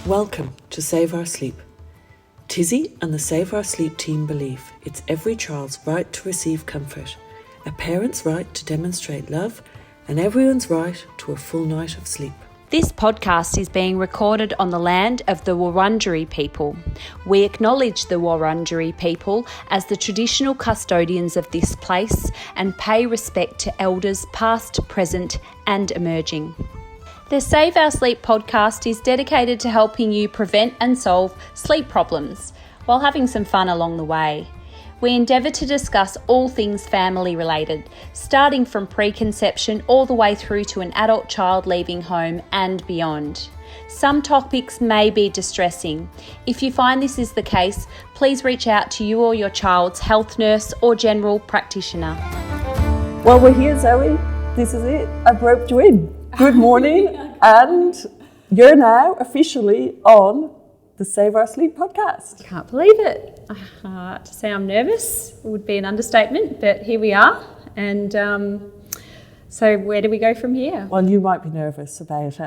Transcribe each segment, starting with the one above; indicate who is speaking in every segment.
Speaker 1: Welcome to Save Our Sleep. Tizzie and the Save Our Sleep team believe it's every child's right to receive comfort, a parent's right to demonstrate love, and everyone's right to a full night of sleep.
Speaker 2: This podcast is being recorded on the land of the Wurundjeri people. We acknowledge the Wurundjeri people as the traditional custodians of this place and pay respect to elders past, present and emerging. The Save Our Sleep podcast is dedicated to helping you prevent and solve sleep problems while having some fun along the way. We endeavour to discuss all things family related, starting from preconception all the way through to an adult child leaving home and beyond. Some topics may be distressing. If you find this is the case, please reach out to you or your child's health nurse or general practitioner.
Speaker 1: Well, we're here, Zoe. This is it. I've roped you in. Good morning, and you're now officially on the Save Our Sleep podcast.
Speaker 2: Can't believe it. To say I'm nervous would be an understatement, but here we are. And so where do we go from here?
Speaker 1: Well, you might be nervous about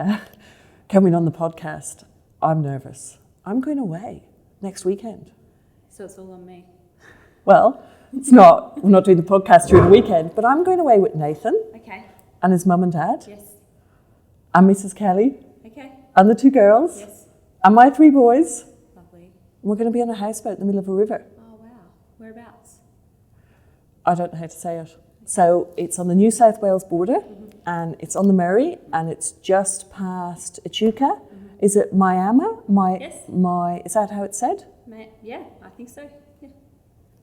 Speaker 1: coming on the podcast. I'm nervous. I'm going away next weekend.
Speaker 2: So it's all on me.
Speaker 1: Well, it's not. We're not doing the podcast during the weekend, but I'm going away with Nathan.
Speaker 2: Okay.
Speaker 1: And his mum and dad.
Speaker 2: Yes.
Speaker 1: And Mrs. Kelly.
Speaker 2: Okay.
Speaker 1: And the two girls.
Speaker 2: Yes.
Speaker 1: And my three boys.
Speaker 2: Lovely.
Speaker 1: We're going to be on a houseboat in the middle of a river.
Speaker 2: Oh, wow. Whereabouts?
Speaker 1: I don't know how to say it. So it's on the New South Wales border, and it's on the Murray, and it's just past Echuca. Is it Miami?
Speaker 2: Yes.
Speaker 1: Is that how it's said?
Speaker 2: Yeah, I think so. Yeah.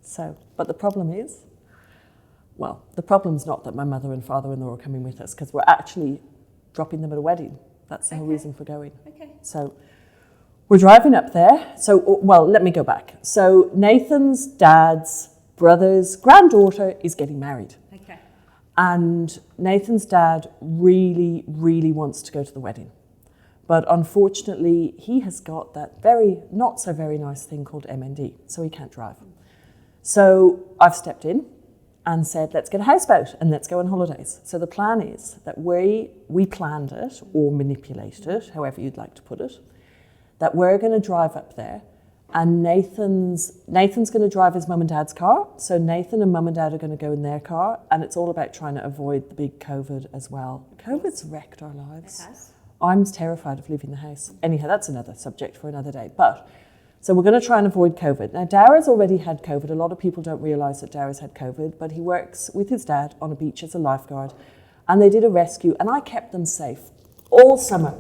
Speaker 1: So, but the problem is, well, the problem's not that my mother and father-in-law are coming with us, because we're actually dropping them at a wedding. That's the whole reason for going.
Speaker 2: Okay.
Speaker 1: So we're driving up there. So, well, let me go back. So Nathan's dad's brother's granddaughter is getting married.
Speaker 2: Okay.
Speaker 1: And Nathan's dad really, really wants to go to the wedding. But unfortunately, he has got that very, not so very nice thing called MND, so he can't drive. So I've stepped in and said, let's get a houseboat and let's go on holidays. So the plan is that we planned it or manipulated it, however you'd like to put it, that we're going to drive up there, and Nathan's going to drive his mum and dad's car. So Nathan and mum and dad are going to go in their car, and it's all about trying to avoid the big COVID as well. COVID's wrecked our lives.
Speaker 2: It has.
Speaker 1: I'm terrified of leaving the house. Anyhow, that's another subject for another day. So we're going to try and avoid COVID. Now, Dara's already had COVID. A lot of people don't realise that Dara's had COVID, but he works with his dad on a beach as a lifeguard, and they did a rescue, and I kept them safe all summer.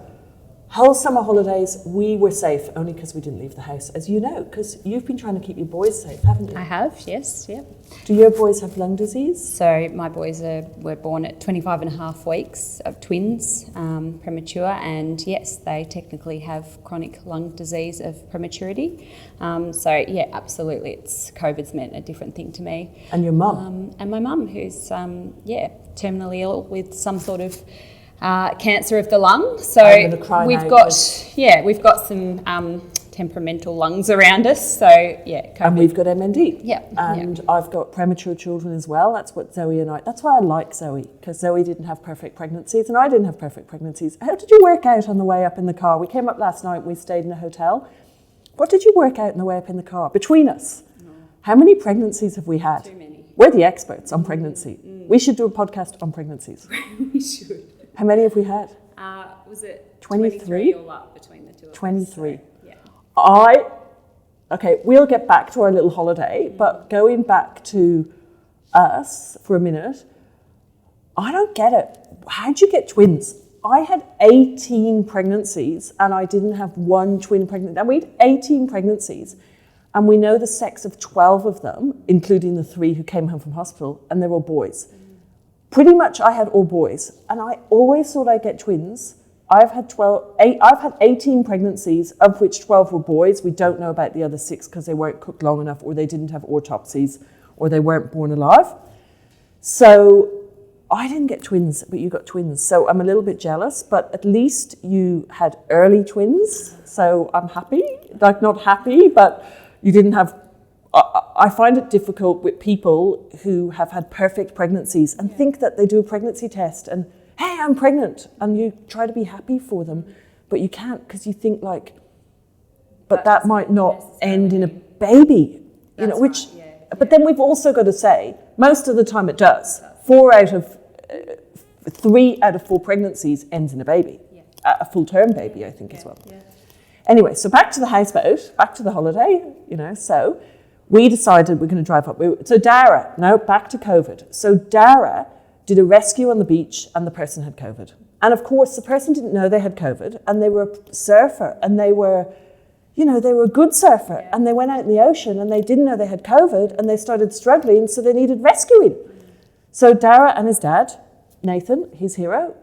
Speaker 1: Whole summer holidays, we were safe only because we didn't leave the house, as you know, because you've been trying to keep your boys safe, haven't you?
Speaker 2: I have, yes, yeah.
Speaker 1: Do your boys have lung disease?
Speaker 2: So my boys were born at 25 and a half weeks of twins, premature, and yes, they technically have chronic lung disease of prematurity. So yeah, absolutely, COVID's meant a different thing to me.
Speaker 1: And your mum?
Speaker 2: And my mum, who's terminally ill with some sort of cancer of the lung. So we've got some temperamental lungs around us. So yeah, COVID.
Speaker 1: And we've got MND.
Speaker 2: Yeah.
Speaker 1: And I've got premature children as well. That's what Zoe and I. That's why I like Zoe, because Zoe didn't have perfect pregnancies and I didn't have perfect pregnancies. How did you work out on the way up in the car? We came up last night. We stayed in a hotel. What did you work out on the way up in the car between us? No. How many pregnancies have we had?
Speaker 2: Too many.
Speaker 1: We're the experts on pregnancy. We should do a podcast on pregnancies.
Speaker 2: We should.
Speaker 1: How many have we had?
Speaker 2: Was it
Speaker 1: 23
Speaker 2: all up between the two of us?
Speaker 1: 23.
Speaker 2: So, yeah.
Speaker 1: We'll get back to our little holiday, but going back to us for a minute, I don't get it. How'd you get twins? I had 18 pregnancies and I didn't have one twin pregnancy. And we had 18 pregnancies and we know the sex of 12 of them, including the 3 who came home from hospital, and they're all boys. Pretty much I had all boys, and I always thought I'd get twins. I've had 18 pregnancies, of which 12 were boys. We don't know about the other 6 because they weren't cooked long enough, or they didn't have autopsies, or they weren't born alive. So I didn't get twins, but you got twins. So I'm a little bit jealous, but at least you had early twins. So I'm happy, like not happy, but you didn't have. I find it difficult with people who have had perfect pregnancies and think that they do a pregnancy test and, hey, I'm pregnant, and you try to be happy for them, but you can't because you think like, but that might not end in a baby, you know, which, but then we've also got to say, most of the time it does. 3 out of 4 pregnancies ends in a baby, a full-term baby, I think, as well. Yeah. Anyway, so back to the houseboat, back to the holiday, you know, so we decided we're going to drive up. Back to COVID. So Dara did a rescue on the beach and the person had COVID. And of course, the person didn't know they had COVID and they were a surfer and they were a good surfer and they went out in the ocean and they didn't know they had COVID and they started struggling, so they needed rescuing. So Dara and his dad, Nathan, his hero,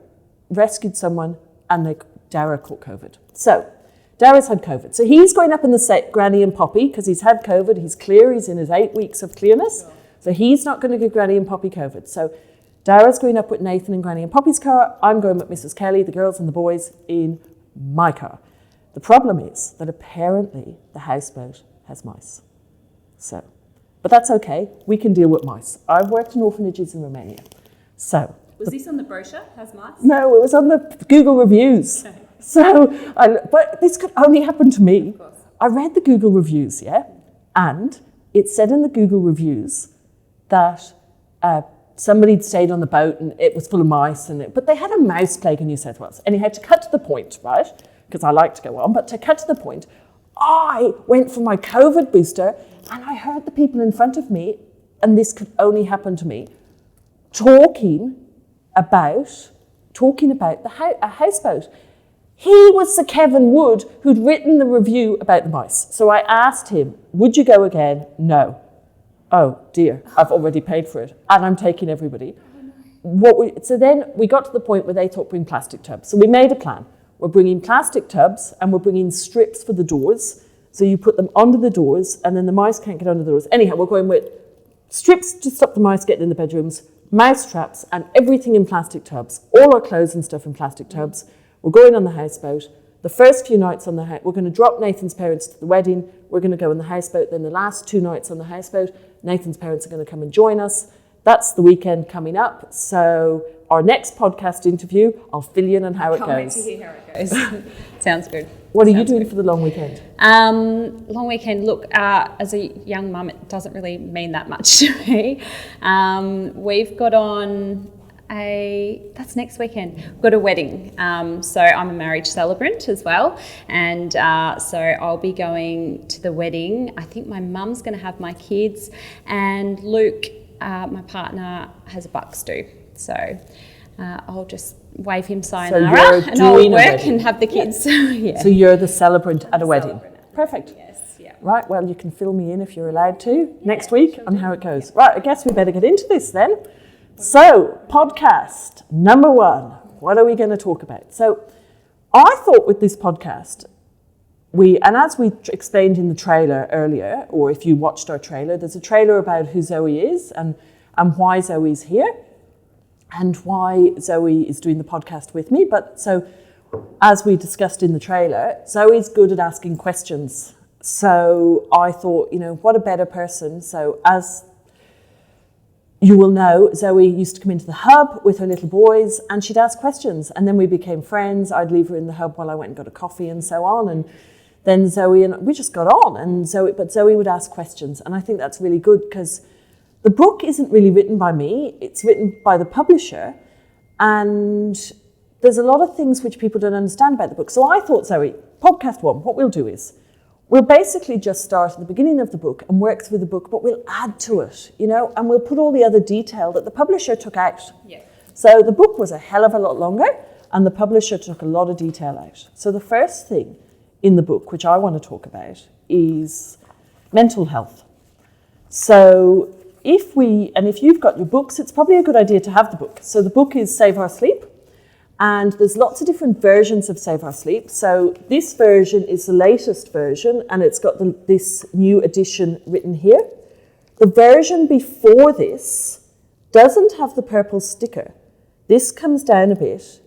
Speaker 1: rescued someone and Dara caught COVID. So Dara's had COVID. So he's going up in the Granny and Poppy because he's had COVID. He's clear. He's in his 8 weeks of clearness. So he's not going to give Granny and Poppy COVID. So Dara's going up with Nathan and Granny and Poppy's car. I'm going with Mrs. Kelly, the girls and the boys, in my car. The problem is that apparently the houseboat has mice. So, but that's okay. We can deal with mice. I've worked in orphanages in Romania. So.
Speaker 2: Was this on the brochure, has mice?
Speaker 1: No, it was on the Google reviews. Okay. So, but this could only happen to me. Of course. I read the Google reviews, and it said in the Google reviews that somebody stayed on the boat and it was full of mice, but they had a mouse plague in New South Wales. And you had to cut to the point, right? Because I like to go on, but to cut to the point, I went for my COVID booster and I heard the people in front of me, and this could only happen to me, talking about a houseboat. He was the Kevin Wood who'd written the review about the mice. So I asked him, would you go again? No. Oh dear, I've already paid for it and I'm taking everybody. So then we got to the point where they thought bring plastic tubs. So we made a plan. We're bringing plastic tubs and we're bringing strips for the doors. So you put them under the doors and then the mice can't get under the doors. Anyhow, we're going with strips to stop the mice getting in the bedrooms, mouse traps and everything in plastic tubs, all our clothes and stuff in plastic tubs. We're going on the houseboat. The first few nights on the houseboat, we're going to drop Nathan's parents to the wedding. We're going to go on the houseboat. Then the last 2 nights on the houseboat, Nathan's parents are going to come and join us. That's the weekend coming up. So our next podcast interview, I'll fill you in on how it goes.
Speaker 2: Can't wait to hear how it goes. Sounds good.
Speaker 1: What are you doing for the long weekend?
Speaker 2: Long weekend, look, as a young mum, it doesn't really mean that much to me. We've got on that's next weekend. We've got a wedding. So I'm a marriage celebrant as well. And so I'll be going to the wedding. I think my mum's going to have my kids. And Luke, my partner, has a bucks do. So I'll just wave him sayonara and I'll work and have the kids. Yeah.
Speaker 1: So you're the celebrant at a wedding. Perfect.
Speaker 2: Yes. Yeah.
Speaker 1: Right, well, you can fill me in if you're allowed to next week on how it goes. Right, I guess we better get into this then. So, podcast number 1, what are we going to talk about? So, I thought with this podcast, and as we explained in the trailer earlier, or if you watched our trailer, there's a trailer about who Zoe is and why Zoe's here and why Zoe is doing the podcast with me. But so, as we discussed in the trailer, Zoe's good at asking questions. So, I thought, what a better person. So, as you will know, Zoe used to come into the hub with her little boys and she'd ask questions, and then we became friends. I'd leave her in the hub while I went and got a coffee and so on, and then Zoe and we just got on, but Zoe would ask questions, and I think that's really good because the book isn't really written by me, it's written by the publisher, and there's a lot of things which people don't understand about the book. So I thought, Zoe, podcast 1, what we'll do is we'll basically just start at the beginning of the book and work through the book, but we'll add to it, and we'll put all the other detail that the publisher took out.
Speaker 2: Yeah.
Speaker 1: So the book was a hell of a lot longer and the publisher took a lot of detail out. So the first thing in the book, which I want to talk about, is mental health. So if you've got your books, it's probably a good idea to have the book. So the book is Save Our Sleep. And there's lots of different versions of Save Our Sleep. So this version is the latest version, and it's got this new edition written here. The version before this doesn't have the purple sticker. This comes down a bit.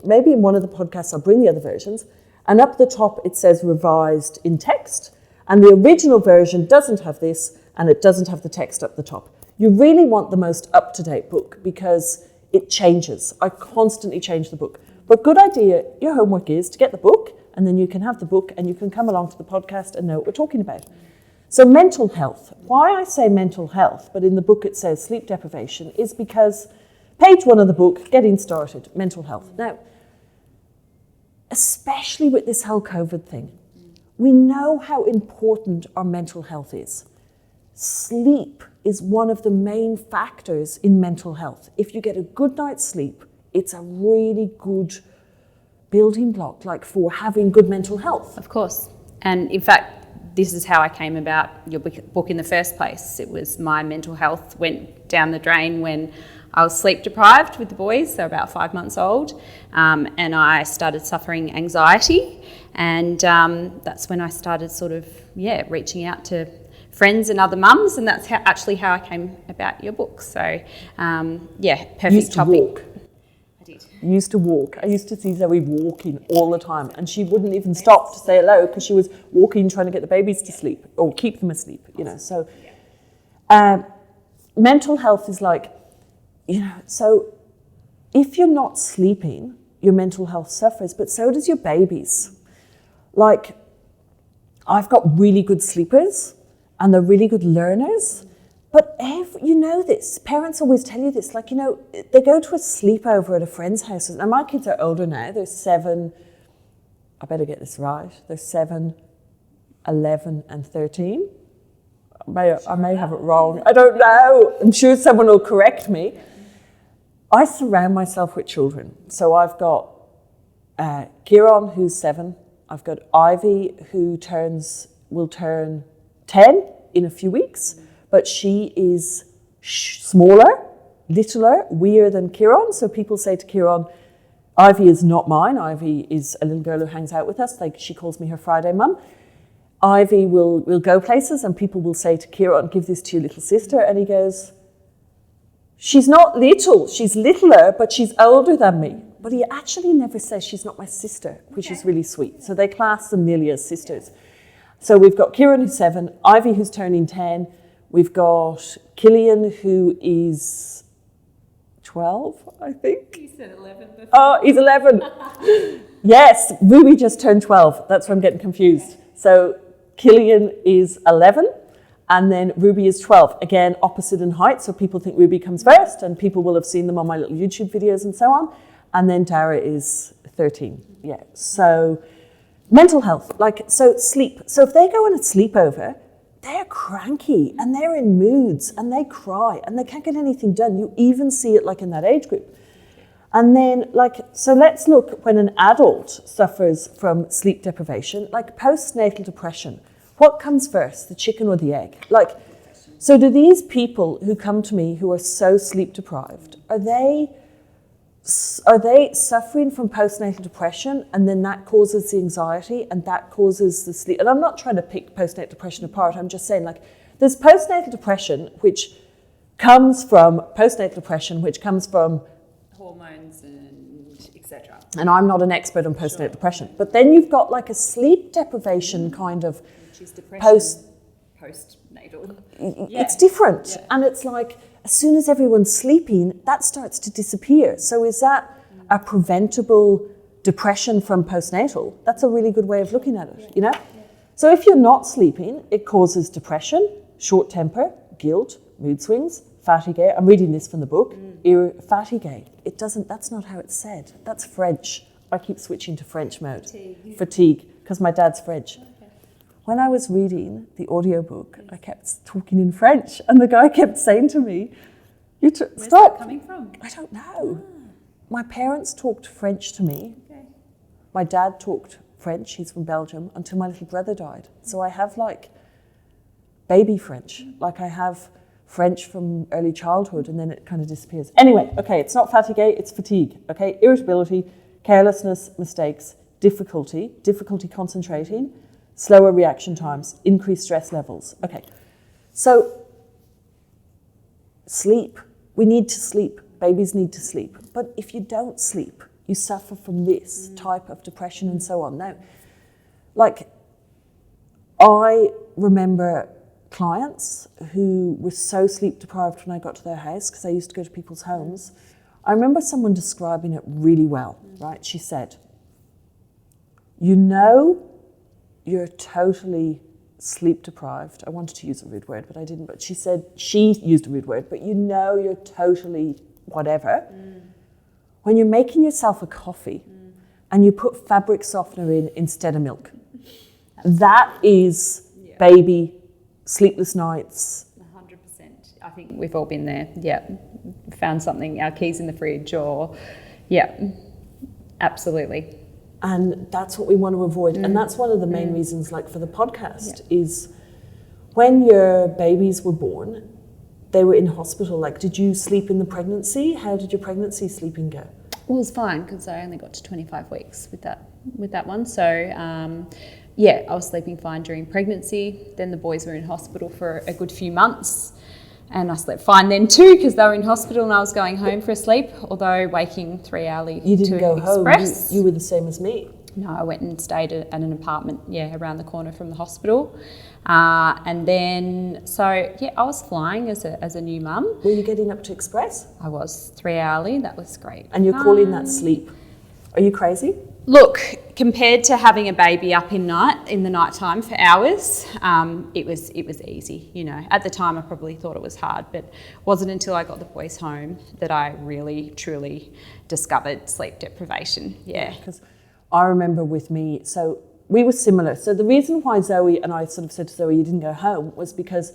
Speaker 1: Maybe in one of the podcasts I'll bring the other versions. And up the top it says revised in text. And the original version doesn't have this, and it doesn't have the text up the top. You really want the most up-to-date book because it changes. I constantly change the book. But good idea, your homework is to get the book and then you can have the book and you can come along to the podcast and know what we're talking about. So mental health. Why I say mental health, but in the book it says sleep deprivation, is because page 1 of the book, getting started, mental health. Now, especially with this whole COVID thing, we know how important our mental health is. Sleep is one of the main factors in mental health. If you get a good night's sleep, it's a really good building block, like for having good mental health.
Speaker 2: Of course. And in fact, this is how I came about your book in the first place. It was my mental health went down the drain when I was sleep deprived with the boys. They're about 5 months old. And I started suffering anxiety. And that's when I started sort of, reaching out to friends and other mums. And that's actually how I came about your book. So, perfect topic.
Speaker 1: Walk. I used to walk. I used to see Zoe walking all the time, and she wouldn't even stop to say hello because she was walking, trying to get the babies to sleep or keep them asleep, So mental health is like, so if you're not sleeping, your mental health suffers, but so does your babies. Like, I've got really good sleepers and they're really good learners. But this, parents always tell you this, like, they go to a sleepover at a friend's house. Now, my kids are older now. They're 7, I better get this right. They're 7, 11 and 13. I may have it wrong. I don't know. I'm sure someone will correct me. I surround myself with children. So I've got Kieran, who's 7. I've got Ivy, who will turn 10 in a few weeks. But she is smaller, littler, weirder than Kieran. So people say to Kieran, Ivy is not mine. Ivy is a little girl who hangs out with us. Like, she calls me her Friday mum. Ivy will go places and people will say to Kieran, give this to your little sister. And he goes, she's not little. She's littler, but she's older than me. But he actually never says she's not my sister, which is really sweet. So they class them nearly as sisters. So we've got Kieran, who's 7, Ivy, who's turning 10. We've got Killian, who is 12, I think.
Speaker 2: You said 11 before.
Speaker 1: Oh, he's 11. Yes, Ruby just turned 12. That's why I'm getting confused. So Killian is 11, and then Ruby is 12. Again, opposite in height, so people think Ruby comes first, and people will have seen them on my little YouTube videos and so on. And then Dara is 13. Yeah, so mental health, so sleep. So if they go on a sleepover, they're cranky and they're in moods and they cry and they can't get anything done. You even see it in that age group. And then so let's look when an adult suffers from sleep deprivation, postnatal depression. What comes first, the chicken or the egg? So do these people who come to me who are so sleep deprived, are they suffering from postnatal depression, and then that causes the anxiety and that causes the sleep? And I'm not trying to pick postnatal depression apart. I'm just saying there's postnatal depression, which comes from
Speaker 2: hormones and etc.
Speaker 1: And I'm not an expert on postnatal depression. But then you've got a sleep deprivation kind of
Speaker 2: which is depression postnatal.
Speaker 1: It's different. Yeah. And it's as soon as everyone's sleeping, that starts to disappear. So is that a preventable depression from postnatal? That's a really good way of looking at it, Yeah. So if you're not sleeping, it causes depression, short temper, guilt, mood swings, fatigue. I'm reading this from the book. Fatigue. That's not how it's said. That's French. I keep switching to French mode. Fatigue, because my dad's French. When I was reading the audiobook, I kept talking in French, and the guy kept saying to me,
Speaker 2: Where's
Speaker 1: stop.
Speaker 2: that coming from?
Speaker 1: I don't know. My parents talked French to me. Okay. My dad talked French, he's from Belgium, until my little brother died. So I have baby French. I have French from early childhood, and then it kind of disappears. Anyway, okay, it's not fatigue, it's fatigue. Okay, irritability, carelessness, mistakes, difficulty concentrating, slower reaction times, increased stress levels. Okay, so sleep. We need to sleep. Babies need to sleep. But if you don't sleep, you suffer from this type of depression and so on. Now, I remember clients who were so sleep deprived when I got to their house, because I used to go to people's homes. I remember someone describing it really well, right? She said, you know you're totally sleep deprived. I wanted to use a rude word, but I didn't. But she said she used a rude word, but you know you're totally whatever. When you're making yourself a coffee and you put fabric softener in instead of milk. That is baby sleepless nights.
Speaker 2: 100%. I think we've all been there. Yeah. Found something, our keys in the fridge or, absolutely.
Speaker 1: And that's what we want to avoid. And that's one of the main reasons, like for the podcast, is when your babies were born, they were in hospital. Like, did you sleep in the pregnancy? How did your pregnancy sleeping go?
Speaker 2: Well, it was fine because I only got to 25 weeks with that one. So, I was sleeping fine during pregnancy. Then the boys were in hospital for a good few months. And I slept fine then too because they were in hospital and I was going home for a sleep, although waking 3 hours
Speaker 1: You didn't go
Speaker 2: express.
Speaker 1: Home. You were the same as me.
Speaker 2: No, I went and stayed at an apartment, around the corner from the hospital. And then, I was flying as a new mum.
Speaker 1: Were you getting up to express?
Speaker 2: I was 3 hourly. That was great.
Speaker 1: And you're calling that sleep. Are you crazy?
Speaker 2: Look, compared to having a baby up in the nighttime for hours, it was easy. At the time I probably thought it was hard, but it wasn't until I got the boys home that I really, truly discovered sleep deprivation. Yeah.
Speaker 1: Because I remember with me, so we were similar. So the reason why Zoe and I sort of said to Zoe, you didn't go home, was because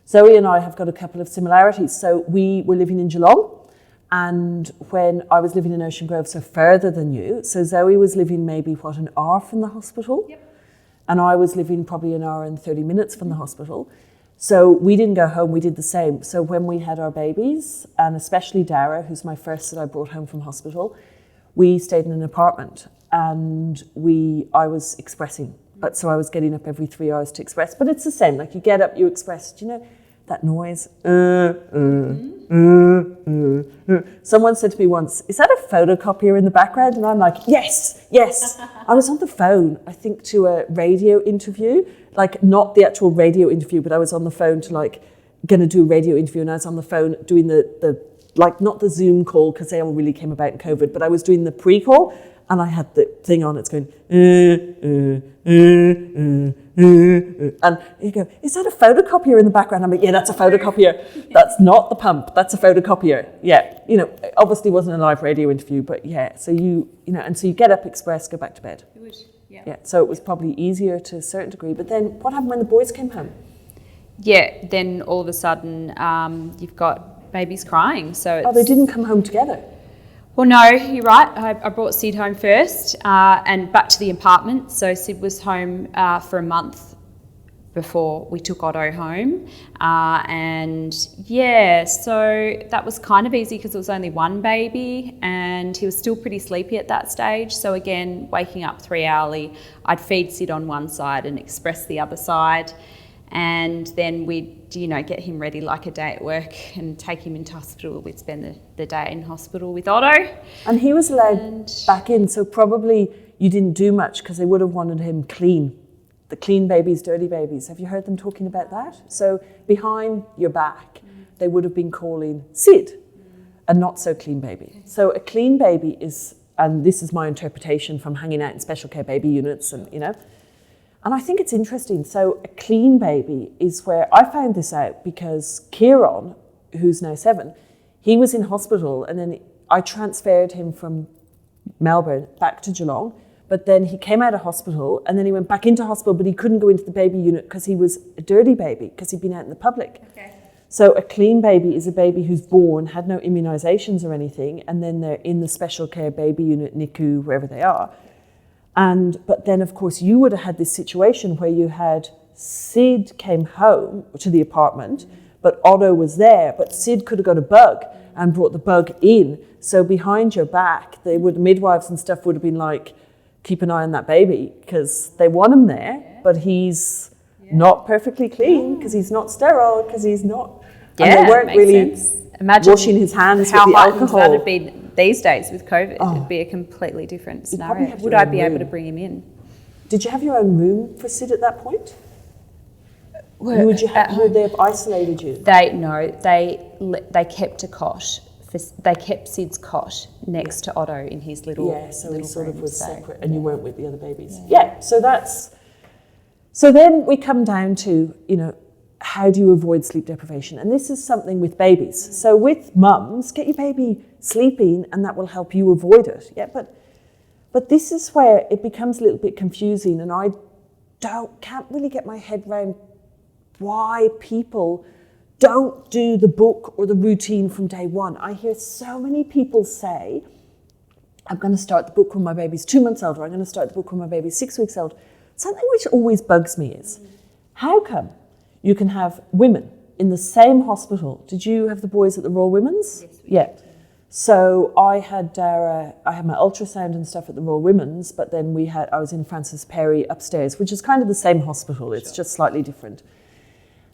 Speaker 1: Zoe and I have got a couple of similarities. So we were living in Geelong. And when I was living in Ocean Grove, so further than you, so Zoe was living maybe, an hour from the hospital?
Speaker 2: Yep.
Speaker 1: And I was living probably an hour and 30 minutes from the hospital. So we didn't go home, we did the same. So when we had our babies, and especially Dara, who's my first that I brought home from hospital, we stayed in an apartment and I was expressing. But so I was getting up every 3 hours to express. But it's the same, like you get up, you express, that noise. Someone said to me once, is that a photocopier in the background? And I'm like, yes. I was on the phone, I think, to a radio interview, like not the actual radio interview, but I was on the phone to going to do a radio interview, and I was on the phone doing the not the Zoom call because they all really came about in COVID, but I was doing the pre-call and I had the thing on, it's going, and you go, is that a photocopier in the background? I'm like, yeah, that's a photocopier. That's not the pump, that's a photocopier. Yeah, it obviously wasn't a live radio interview, but yeah, so and so you get up, express, go back to bed.
Speaker 2: It would,
Speaker 1: yeah. So it was probably easier to a certain degree, but then what happened when the boys came home?
Speaker 2: Yeah, then all of a sudden you've got babies crying. So
Speaker 1: they didn't come home together?
Speaker 2: Well, no, you're right. I brought Sid home first and back to the apartment. So Sid was home for a month before we took Otto home. So that was kind of easy because it was only one baby and he was still pretty sleepy at that stage. So again, waking up 3 hourly, I'd feed Sid on one side and express the other side. And then we'd, get him ready like a day at work and take him into hospital. We'd spend the day in hospital with Otto.
Speaker 1: And he was allowed back in, so probably you didn't do much because they would have wanted him clean. The clean babies, dirty babies. Have you heard them talking about that? So behind your back, they would have been calling Sid a not so clean baby. So a clean baby is, and this is my interpretation from hanging out in Special K baby units and I think it's interesting. So a clean baby is where I found this out because Kieran, who's now 7, he was in hospital and then I transferred him from Melbourne back to Geelong, but then he came out of hospital and then he went back into hospital, but he couldn't go into the baby unit because he was a dirty baby because he'd been out in the public.
Speaker 2: Okay.
Speaker 1: So a clean baby is a baby who's born, had no immunisations or anything, and then they're in the special care baby unit, NICU, wherever they are. But then, of course, you would have had this situation where you had Sid came home to the apartment, but Otto was there, but Sid could have got a bug and brought the bug in. So behind your back, midwives and stuff would have been like, keep an eye on that baby because they want him there, but he's not perfectly clean because he's not sterile, because he's not.
Speaker 2: Yeah,
Speaker 1: and they weren't really washing his hands with the alcohol.
Speaker 2: That would be these days with COVID. It'd be a completely different scenario. Would I be able to bring him in?
Speaker 1: Did you have your own room for Sid at that point? Would they have isolated you?
Speaker 2: They kept a cot they kept Sid's cot next to Otto in his little
Speaker 1: so
Speaker 2: little
Speaker 1: he sort of
Speaker 2: room,
Speaker 1: was
Speaker 2: so,
Speaker 1: separate, and you weren't with the other babies. So then we come down to, how do you avoid sleep deprivation? And this is something with babies. So with mums, get your baby sleeping, and that will help you avoid it. Yeah, but this is where it becomes a little bit confusing, and I can't really get my head around why people don't do the book or the routine from day one. I hear so many people say, I'm going to start the book when my baby's 2 months old, or I'm going to start the book when my baby's 6 weeks old. Something which always bugs me is, how come you can have women in the same hospital? Did you have the boys at the Royal Women's?
Speaker 2: Yes, we
Speaker 1: Yeah.
Speaker 2: did.
Speaker 1: So I had my ultrasound and stuff at the Royal Women's, but then I was in Francis Perry upstairs, which is kind of the same hospital. It's just slightly different.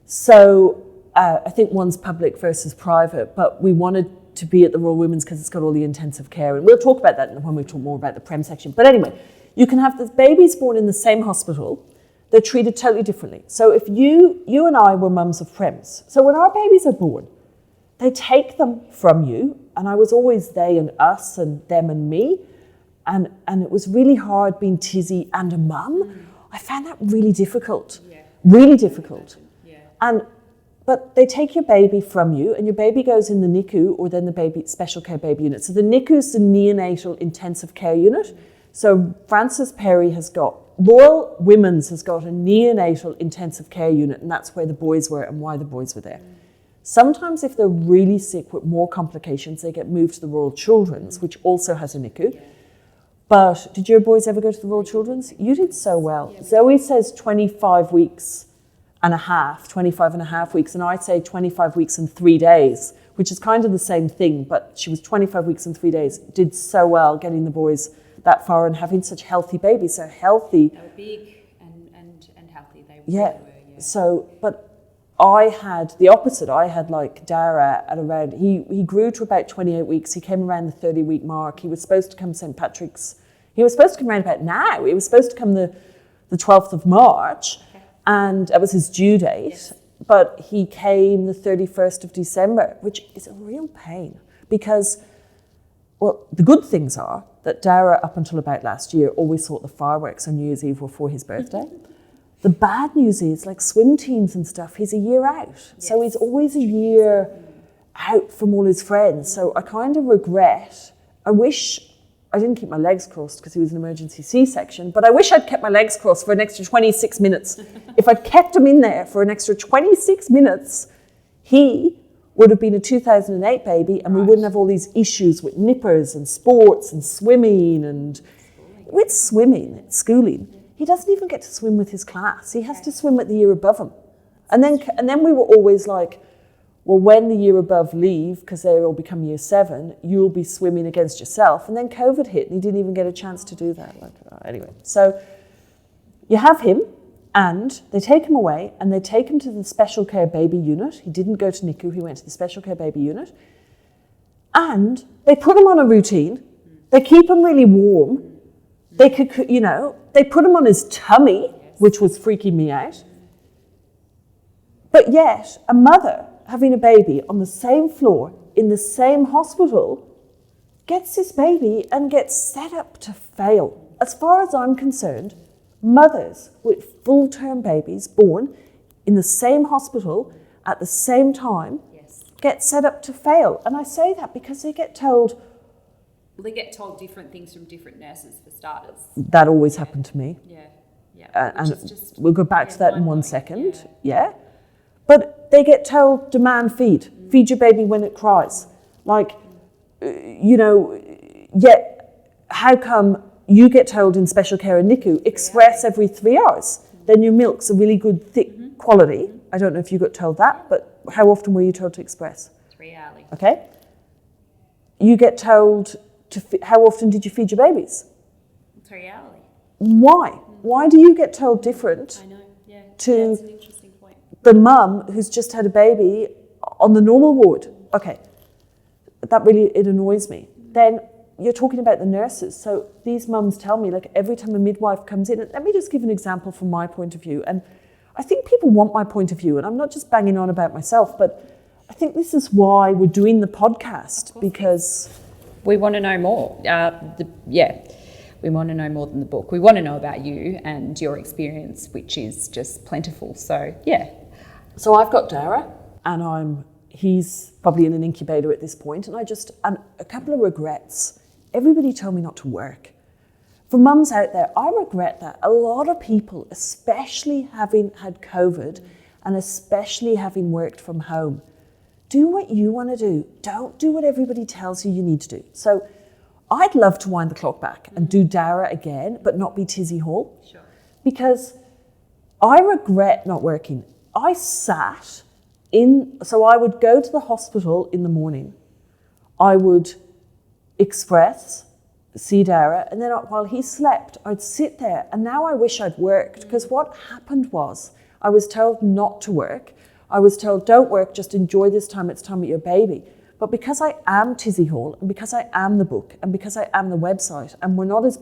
Speaker 1: So I think one's public versus private, but we wanted to be at the Royal Women's because it's got all the intensive care, and we'll talk about that when we talk more about the Prem section. But anyway, you can have the babies born in the same hospital. They're treated totally differently. So if you and I were mums of Prems, so when our babies are born, they take them from you, and I was always they and us and them and me, and it was really hard being Tizzie and a mum. I found that really difficult, really difficult. But they take your baby from you, and your baby goes in the NICU, or then the Special K baby unit. So the NICU is the neonatal intensive care unit. So Francis Perry Royal Women's has got a neonatal intensive care unit, and that's where the boys were and why the boys were there. Sometimes if they're really sick with more complications, they get moved to the Royal Children's, which also has a NICU. But did your boys ever go to the Royal Children's? You did so well. Zoe says 25 weeks and a half, 25 and a half weeks, and I'd say 25 weeks and 3 days, which is kind of the same thing, but she was 25 weeks and 3 days, did so well getting the boys that far and having such healthy babies, so healthy.
Speaker 2: They were big and healthy, they
Speaker 1: yeah.
Speaker 2: Really were,
Speaker 1: So, but I had the opposite. I had like Dara at around, he grew to about 28 weeks, he came around the 30-week mark, he was supposed to come St. Patrick's, he was supposed to come around about now, he was supposed to come the 12th of March, and that was his due date, but he came the 31st of December, which is a real pain because, well, the good things are that Dara, up until about last year, always thought the fireworks on New Year's Eve were for his birthday. The bad news is, like swim teams and stuff, he's a year out. So he's always a year out from all his friends. So I kind of regret, I wish I didn't keep my legs crossed because he was an emergency C-section, but I wish I'd kept my legs crossed for an extra 26 minutes. If I'd kept him in there for an extra 26 minutes, he would have been a 2008 baby, and we wouldn't have all these issues with nippers and sports and swimming and with schooling. He doesn't even get to swim with his class. He has to swim with the year above him. And then we were always like, well, when the year above leave, because they all become year 7, you'll be swimming against yourself. And then COVID hit, and he didn't even get a chance to do that. Anyway, so you have him, and they take him away, and they take him to the Special Care baby unit. He didn't go to NICU, he went to the Special Care baby unit. And they put him on a routine. They keep him really warm. They could, they put him on his tummy, which was freaking me out. But yet, a mother having a baby on the same floor in the same hospital gets this baby and gets set up to fail. As far as I'm concerned, mothers with full-term babies born in the same hospital at the same time get set up to fail. And I say that because they get told...
Speaker 2: They get told different things from different nurses, for starters.
Speaker 1: That always happened to me.
Speaker 2: And
Speaker 1: we'll go back to that in 1 second. Yeah. But they get told, demand feed. Feed your baby when it cries. Like, how come you get told in Special Care and NICU, express every 3 hours? Then your milk's a really good, thick quality. I don't know if you got told that, but how often were you told to express?
Speaker 2: 3 hourly.
Speaker 1: Okay. You get told how often did you feed your babies?
Speaker 2: 3 hourly.
Speaker 1: Why? Why do you get told different?
Speaker 2: I know, yeah.
Speaker 1: To
Speaker 2: that's an interesting point.
Speaker 1: The mum who's just had a baby on the normal ward? Okay. That really, it annoys me. Then you're talking about the nurses. So these mums tell me, like, every time a midwife comes in, and let me just give an example from my point of view. And I think people want my point of view, and I'm not just banging on about myself, but I think this is why we're doing the podcast, because
Speaker 2: we want to know more. We want to know more than the book. We want to know about you and your experience, which is just plentiful. So, yeah.
Speaker 1: So I've got Dara, and he's probably in an incubator at this point, and a couple of regrets. Everybody told me not to work. For mums out there, I regret that. A lot of people, especially having had COVID and especially having worked from home, do what you want to do. Don't do what everybody tells you need to do. So I'd love to wind the clock back and do Dara again, but not be Tizzie Hall.
Speaker 2: Sure.
Speaker 1: Because I regret not working. I would go to the hospital in the morning. I would express, see Dara, and then while he slept, I'd sit there. And now I wish I'd worked, because what happened was I was told not to work. I was told, don't work, just enjoy this time, it's time with your baby. But because I am Tizzie Hall, and because I am the book, and because I am the website, and we're not as,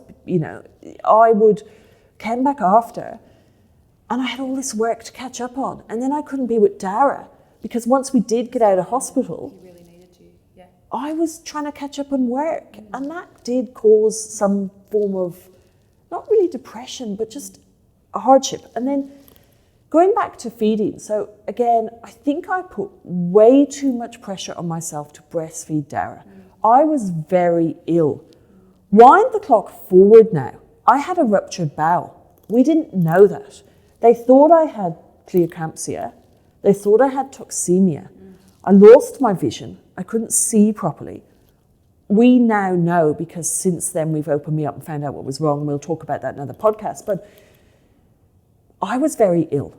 Speaker 1: came back after, and I had all this work to catch up on. And then I couldn't be with Dara, because once we did get out of hospital,
Speaker 2: you really needed to, yeah.
Speaker 1: I was trying to catch up on work. And that did cause some form of, not really depression, but just a hardship. And then going back to feeding, so again, I think I put way too much pressure on myself to breastfeed Dara. I was very ill. Wind the clock forward now. I had a ruptured bowel. We didn't know that. They thought I had preeclampsia. They thought I had toxemia. I lost my vision. I couldn't see properly. We now know, because since then we've opened me up and found out what was wrong. We'll talk about that in another podcast. But I was very ill,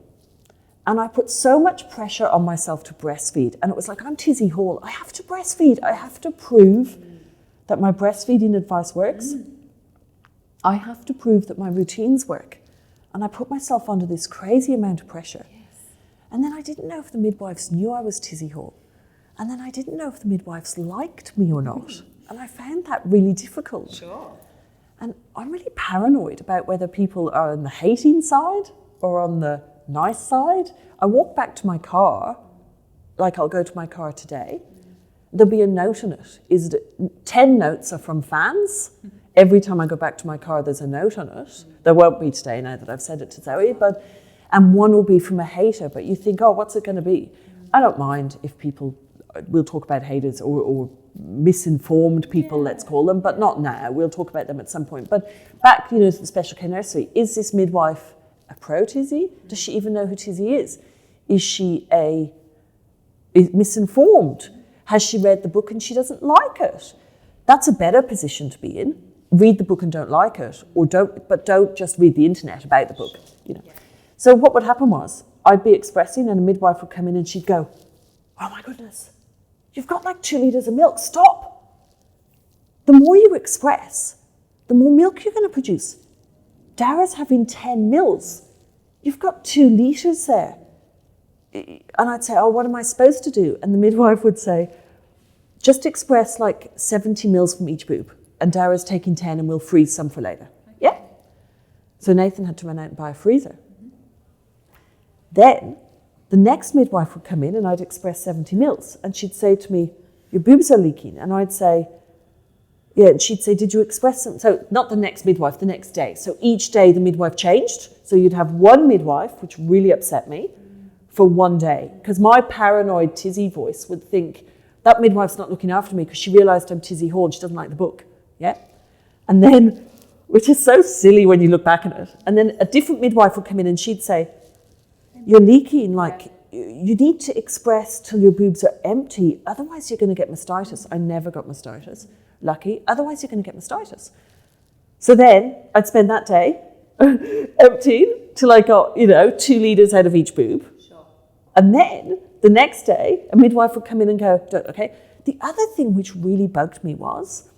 Speaker 1: and I put so much pressure on myself to breastfeed. And it was like, I'm Tizzie Hall. I have to breastfeed. I have to prove that my breastfeeding advice works. I have to prove that my routines work. And I put myself under this crazy amount of pressure. Yes. And then I didn't know if the midwives knew I was Tizzie Hall. And then I didn't know if the midwives liked me or not. And I found that really difficult.
Speaker 2: Sure.
Speaker 1: And I'm really paranoid about whether people are on the hating side or on the nice side. I walk back to my car, like I'll go to my car today, there'll be a note in it. 10 notes are from fans. Every time I go back to my car, there's a note on it. There won't be today now that I've said it to Zoe, and one will be from a hater, but you think, oh, what's it going to be? I don't mind if people, we'll talk about haters or misinformed people, let's call them, but not now. We'll talk about them at some point. But back, to the Special K Nursery, is this midwife a pro-Tizzie? Does she even know who Tizzie is? Is she misinformed? Has she read the book and she doesn't like it? That's a better position to be in. Read the book and don't like it, but don't just read the internet about the book. Yeah. So what would happen was, I'd be expressing and a midwife would come in and she'd go, oh my goodness, you've got like 2 litres of milk, stop. The more you express, the more milk you're going to produce. Dara's having 10 mils. You've got 2 litres there. And I'd say, oh, what am I supposed to do? And the midwife would say, just express like 70 mils from each boob. And Dara's taking 10 and we'll freeze some for later. Okay. Yeah? So Nathan had to run out and buy a freezer. Mm-hmm. Then the next midwife would come in and I'd express 70 mils. And she'd say to me, your boobs are leaking. And I'd say, yeah, and she'd say, did you express them? So not the next midwife, the next day. So each day the midwife changed. So you'd have one midwife, which really upset me, for one day. Because my paranoid Tizzie voice would think, that midwife's not looking after me because she realised I'm Tizzie Hall and she doesn't like the book. Yeah? And then, which is so silly when you look back at it, and then a different midwife would come in and she'd say, you're leaking, like, you need to express till your boobs are empty, otherwise you're going to get mastitis. I never got mastitis. Lucky. Otherwise you're going to get mastitis. So then I'd spend that day emptying till I got, 2 litres out of each boob.
Speaker 2: Sure.
Speaker 1: And then the next day, a midwife would come in and go, okay. The other thing which really bugged me was,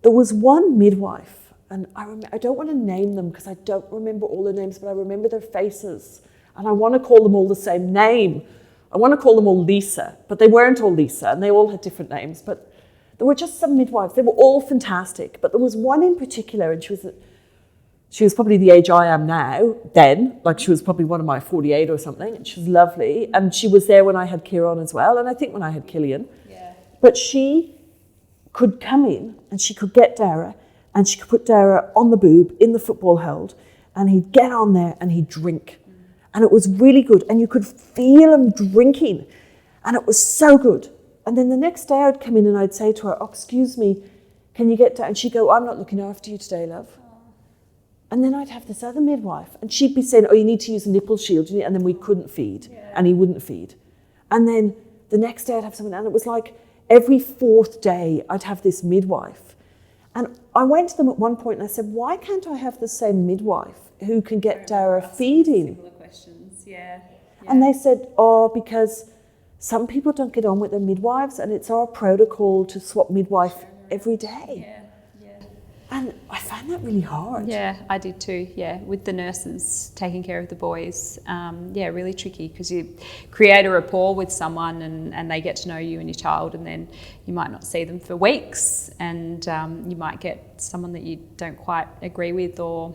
Speaker 1: there was one midwife, and I don't want to name them because I don't remember all their names, but I remember their faces. And I want to call them all the same name. I want to call them all Lisa, but they weren't all Lisa, and they all had different names. But there were just some midwives. They were all fantastic. But there was one in particular, and She was probably the age I am now, then. Like, she was probably one of my 48 or something. And she was lovely. And she was there when I had Kieran as well. And I think when I had Killian.
Speaker 2: Yeah.
Speaker 1: But she could come in and she could get Dara. And she could put Dara on the boob in the football hold. And he'd get on there and he'd drink. And it was really good. And you could feel him drinking. And it was so good. And then the next day I'd come in and I'd say to her, oh, excuse me, can you get Dara? And she'd go, I'm not looking after you today, love. And then I'd have this other midwife, and she'd be saying, oh, you need to use a nipple shield, and then we couldn't feed, and he wouldn't feed. And then the next day I'd have someone, and it was like every fourth day I'd have this midwife. And I went to them at one point and I said, why can't I have the same midwife who can get Dara feeding?
Speaker 2: Similar questions, yeah.
Speaker 1: And they said, oh, because some people don't get on with their midwives, and it's our protocol to swap midwife every day.
Speaker 2: Yeah.
Speaker 1: And I found that really hard.
Speaker 2: Yeah, I did too. Yeah, with the nurses taking care of the boys. Really tricky because you create a rapport with someone and they get to know you and your child, and then you might not see them for weeks, and you might get someone that you don't quite agree with, or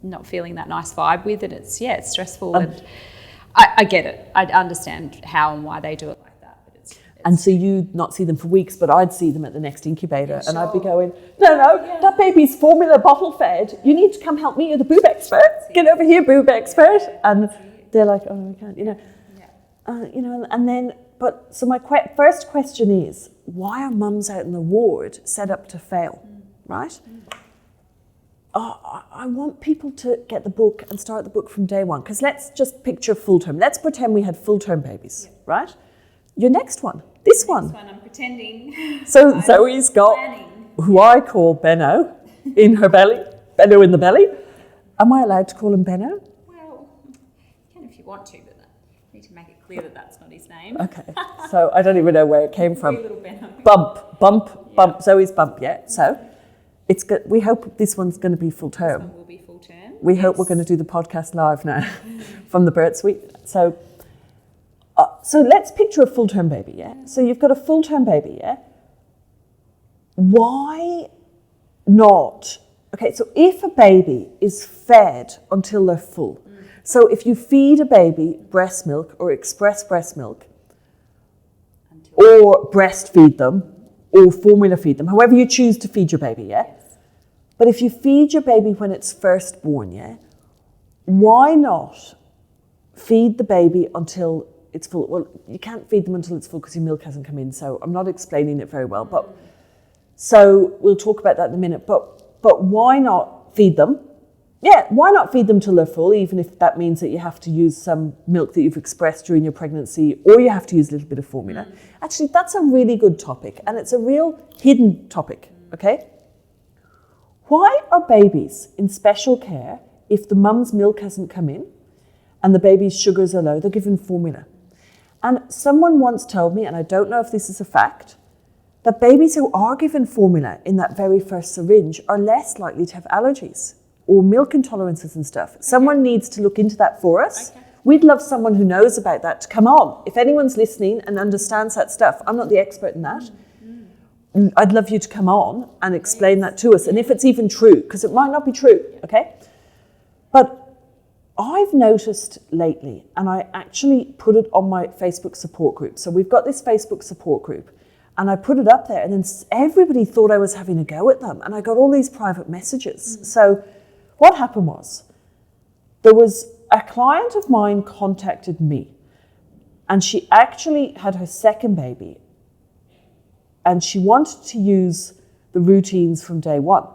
Speaker 2: not feeling that nice vibe with, and it's stressful. And I get it. I understand how and why they do it like that.
Speaker 1: And so you'd not see them for weeks, but I'd see them at the next incubator, and I'd be going, no, that baby's formula bottle fed. You need to come help me. You're the boob expert. Get over here, boob expert. And they're like, oh, I can't, and then, so my first question is, why are mums out in the ward set up to fail, right? I want people to get the book and start the book from day one, because let's just picture full term. Let's pretend we had full term babies, right? Your next one. This one.
Speaker 2: I'm pretending.
Speaker 1: So Zoe's got who I call Benno in her belly. Benno in the belly. Am I allowed to call him Benno?
Speaker 2: Well, you can if you want to, but you need to make it clear that that's not his name.
Speaker 1: Okay. So I don't even know where it came from.
Speaker 2: Wee little Benno.
Speaker 1: Bump. Zoe's Bump, yeah. So it's good. We hope this one's going to be full term.
Speaker 2: This one will be full term.
Speaker 1: We hope we're going to do the podcast live now from the birth suite. So let's picture a full-term baby, yeah? So you've got a full-term baby, yeah? Why not? Okay, so if a baby is fed until they're full, so if you feed a baby breast milk or express breast milk, or breastfeed them, or formula feed them, however you choose to feed your baby, yeah? Yes. But if you feed your baby when it's first born, yeah? Why not feed the baby until it's full? Well, you can't feed them until it's full because your milk hasn't come in, so I'm not explaining it very well. But so we'll talk about that in a minute. But why not feed them? Yeah, why not feed them till they're full, even if that means that you have to use some milk that you've expressed during your pregnancy, or you have to use a little bit of formula. Actually, that's a really good topic, and it's a real hidden topic, okay? Why are babies in special care, if the mum's milk hasn't come in and the baby's sugars are low, they're given formula? And someone once told me, and I don't know if this is a fact, that babies who are given formula in that very first syringe are less likely to have allergies or milk intolerances and stuff. Someone needs to look into that for us. Okay. We'd love someone who knows about that to come on. If anyone's listening and understands that stuff, I'm not the expert in that. I'd love you to come on and explain that to us. And if it's even true, because it might not be true, okay? But I've noticed lately, and I actually put it on my Facebook support group. So we've got this Facebook support group, and I put it up there, and then everybody thought I was having a go at them, and I got all these private messages. So what happened was, there was a client of mine contacted me, and she actually had her second baby, and she wanted to use the routines from day one.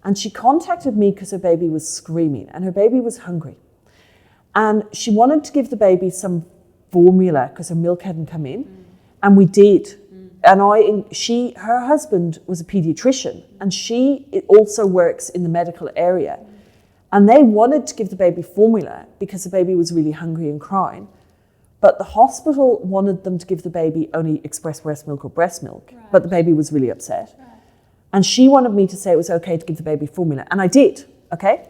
Speaker 1: And she contacted me because her baby was screaming, and her baby was hungry. And she wanted to give the baby some formula because her milk hadn't come in, and we did. And her husband was a pediatrician, and she also works in the medical area. And they wanted to give the baby formula because the baby was really hungry and crying. But the hospital wanted them to give the baby only express breast milk or breast milk. Right. But the baby was really upset. Right. And she wanted me to say it was okay to give the baby formula. And I did, okay?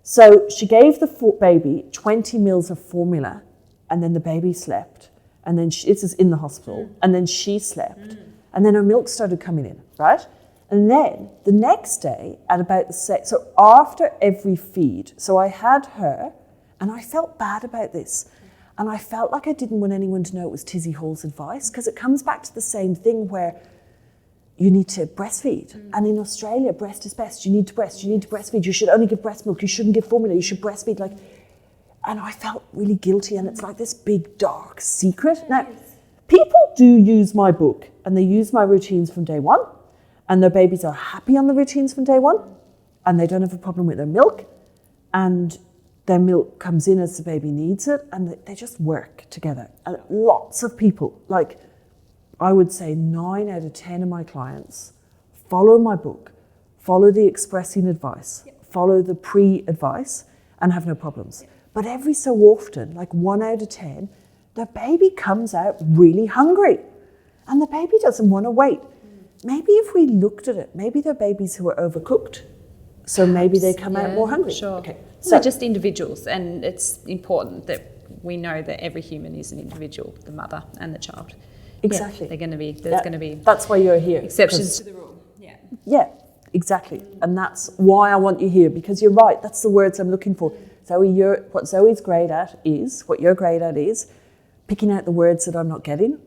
Speaker 1: So she gave the baby 20 mils of formula, and then the baby slept. And then this is in the hospital. And then she slept. And then her milk started coming in, right? And then the next day at about the so after every feed, so I had her, and I felt bad about this. And I felt like I didn't want anyone to know it was Tizzie Hall's advice, because it comes back to the same thing where you need to breastfeed. And in Australia, breast is best. You need to breastfeed. You should only give breast milk. You shouldn't give formula. You should breastfeed. And I felt really guilty, and it's like this big dark secret. Now, people do use my book, and they use my routines from day one, and their babies are happy on the routines from day one, and they don't have a problem with their milk, and their milk comes in as the baby needs it, and they just work together. And lots of people, like I would say 9 out of 10 of my clients, follow my book, follow the expressing advice, follow the pre-advice, and have no problems. But every so often, like 1 out of 10, the baby comes out really hungry, and the baby doesn't want to wait. Maybe if we looked at it, maybe they're babies who are overcooked, so maybe they come out more hungry.
Speaker 2: Sure.
Speaker 1: Okay.
Speaker 2: So they're just individuals, and it's important that we know that every human is an individual, the mother and the child.
Speaker 1: Exactly.
Speaker 2: There's going to be
Speaker 1: that's why you're here.
Speaker 2: exceptions to the rule.
Speaker 1: Yeah, exactly. And that's why I want you here, because you're right, that's the words I'm looking for. Zoe, what Zoe's great at is, what you're great at is, picking out the words that I'm not getting.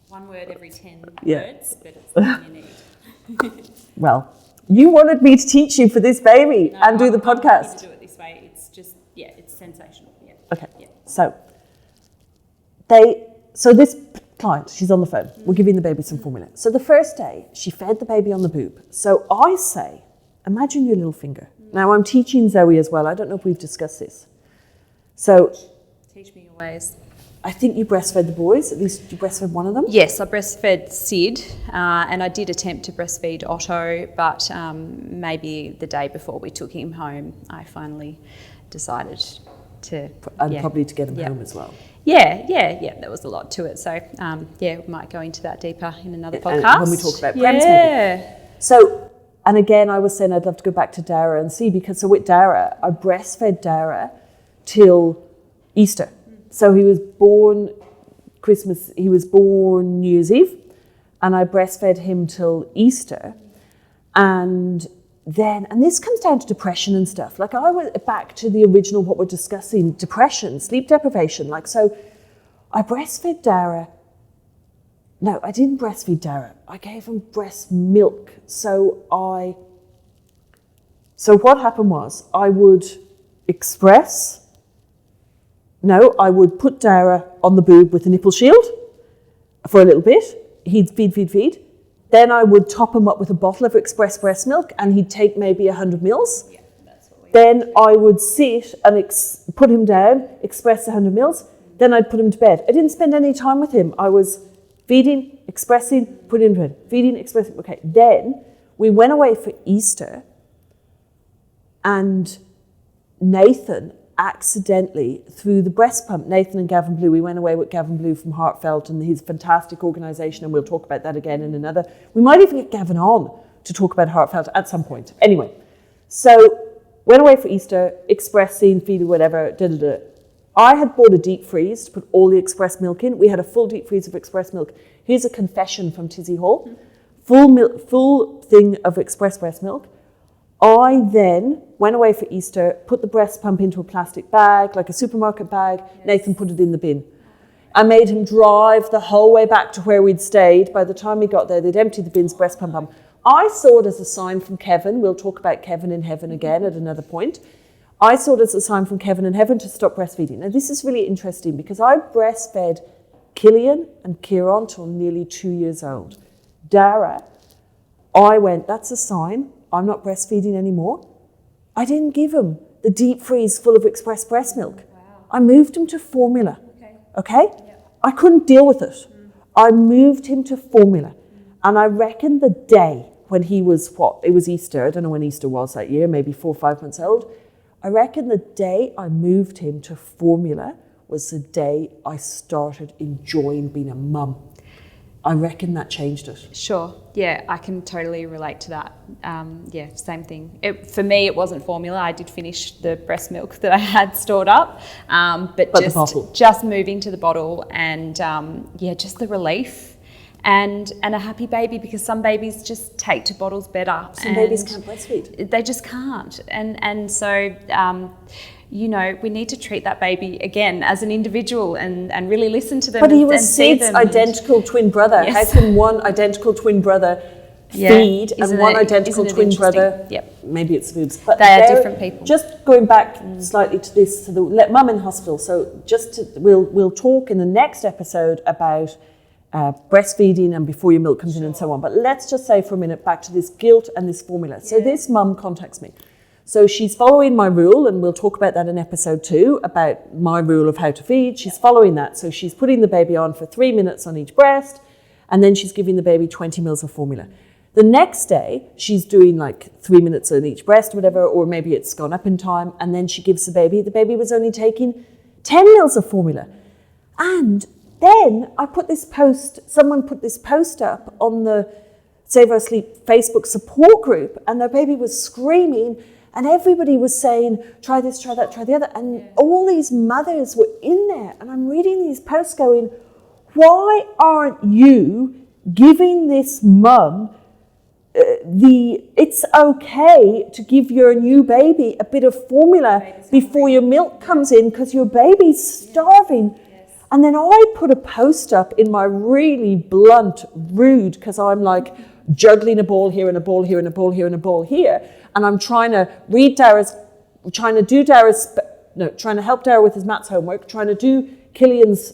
Speaker 2: 1 word every 10 words, but it's the one you need.
Speaker 1: Well, you wanted me to teach you for this baby and do the podcast.
Speaker 2: I'm happy to do it this way. It's just, it's sensational. Yeah.
Speaker 1: Okay. Yeah. So this client, she's on the phone. We're giving the baby some formula. So the first day, she fed the baby on the boob. So I say, imagine your little finger. Now I'm teaching Zoe as well. I don't know if we've discussed this. So
Speaker 2: teach me your ways.
Speaker 1: I think you breastfed the boys. At least you breastfed one of them.
Speaker 2: Yes, I breastfed Sid, and I did attempt to breastfeed Otto, but maybe the day before we took him home, I finally decided to...
Speaker 1: And probably to get him home as well.
Speaker 2: Yeah, there was a lot to it. So, we might go into that deeper in another podcast.
Speaker 1: And when we talk about prems, maybe. So, and again, I was saying I'd love to go back to Dara and see, because so with Dara, I breastfed Dara till Easter. So he was born New Year's Eve, and I breastfed him till Easter. And this comes down to depression and stuff. Like I went back to the original, what we're discussing, depression, sleep deprivation. So I breastfed Dara. No, I didn't breastfeed Dara. I gave him breast milk. So what happened was I would put Dara on the boob with a nipple shield for a little bit. He'd feed. Then I would top him up with a bottle of express breast milk, and he'd take maybe 100 mils. Yeah, that's what we Then I would sit and put him down, express 100 mils. Then I'd put him to bed. I didn't spend any time with him. I was feeding, expressing, put him to bed. Feeding, expressing. Okay, then we went away for Easter, and Nathan accidentally, through the breast pump, Nathan and Gavin Blue, we went away with Gavin Blue from Heartfelt and his fantastic organisation, and we'll talk about that again in another. We might even get Gavin on to talk about Heartfelt at some point. Anyway, so went away for Easter, expressing, feeding, whatever, I had bought a deep freeze to put all the express milk in. We had a full deep freeze of express milk. Here's a confession from Tizzie Hall. Full thing of express breast milk. I then went away for Easter, put the breast pump into a plastic bag, like a supermarket bag. Yes. Nathan put it in the bin. I made him drive the whole way back to where we'd stayed. By the time he got there, they'd emptied the bin's breast pump. I saw it as a sign from Kevin. We'll talk about Kevin in heaven again at another point. I saw it as a sign from Kevin in heaven to stop breastfeeding. Now, this is really interesting because I breastfed Killian and Kieran till nearly 2 years old. Dara, I went, that's a sign. I'm not breastfeeding anymore. I didn't give him the deep freeze full of express breast milk. Wow. I moved him to formula. Okay? Yep. I couldn't deal with it. I moved him to formula. And I reckon the day when he was, it was Easter, I don't know when Easter was that year, maybe 4 or 5 months old. I reckon the day I moved him to formula was the day I started enjoying being a mum. I reckon that changed it.
Speaker 2: Sure. Yeah, I can totally relate to that. Same thing. For me, it wasn't formula. I did finish the breast milk that I had stored up, but
Speaker 1: just
Speaker 2: moving to the bottle and just the relief and a happy baby, because some babies just take to bottles better.
Speaker 1: Some babies can't breastfeed.
Speaker 2: They just can't. And so, we need to treat that baby, again, as an individual and really listen to them.
Speaker 1: But he
Speaker 2: and
Speaker 1: was
Speaker 2: see
Speaker 1: Sid's
Speaker 2: them.
Speaker 1: identical twin brother.
Speaker 2: Yes.
Speaker 1: How can one identical twin brother feed and one identical twin brother?
Speaker 2: Yep.
Speaker 1: Maybe it's boobs. But
Speaker 2: they are different people.
Speaker 1: Just going back slightly to this, to the mum in hospital. So we'll talk in the next episode about breastfeeding and before your milk comes in and so on. But let's just say for a minute back to this guilt and this formula. So this mum contacts me. So she's following my rule, and we'll talk about that in episode 2, about my rule of how to feed. She's following that. So she's putting the baby on for 3 minutes on each breast, and then she's giving the baby 20 mils of formula. The next day, she's doing like 3 minutes on each breast or whatever, or maybe it's gone up in time, and then she gives the baby was only taking 10 mils of formula. And then someone put this post up on the Save Our Sleep Facebook support group, and their baby was screaming, and everybody was saying, try this, try that, try the other. And all these mothers were in there. And I'm reading these posts going, why aren't you giving this mum it's okay to give your new baby a bit of formula before your milk comes in because your baby's starving. Yes. And then I put a post up in my really blunt, rude, because I'm like juggling a ball here and a ball here and a ball here and a ball here. And I'm trying to trying to help Dara with his maths homework, trying to do Killian's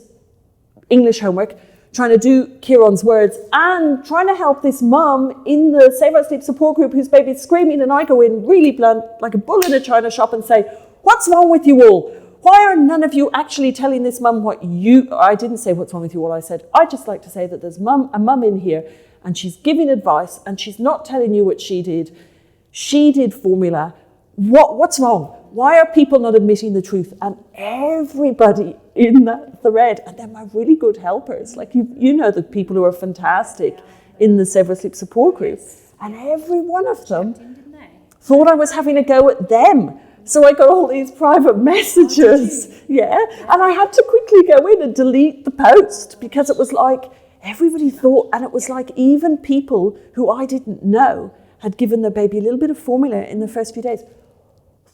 Speaker 1: English homework, trying to do Kieran's words, and trying to help this mum in the Save Our Sleep support group whose baby's screaming, and I go in really blunt, like a bull in a china shop, and say, what's wrong with you all? Why are none of you actually telling this mum I didn't say what's wrong with you all, I said, I'd just like to say that there's a mum in here, and she's giving advice, and she's not telling you what she did. She did formula. What's wrong? Why are people not admitting the truth? And everybody in that thread, and they're my really good helpers, like you know the people who are fantastic in the Save Our Sleep support group, and every one of them thought I was having a go at them. So I got all these private messages, and I had to quickly go in and delete the post because it was like everybody thought, and it was like even people who I didn't know had given their baby a little bit of formula in the first few days,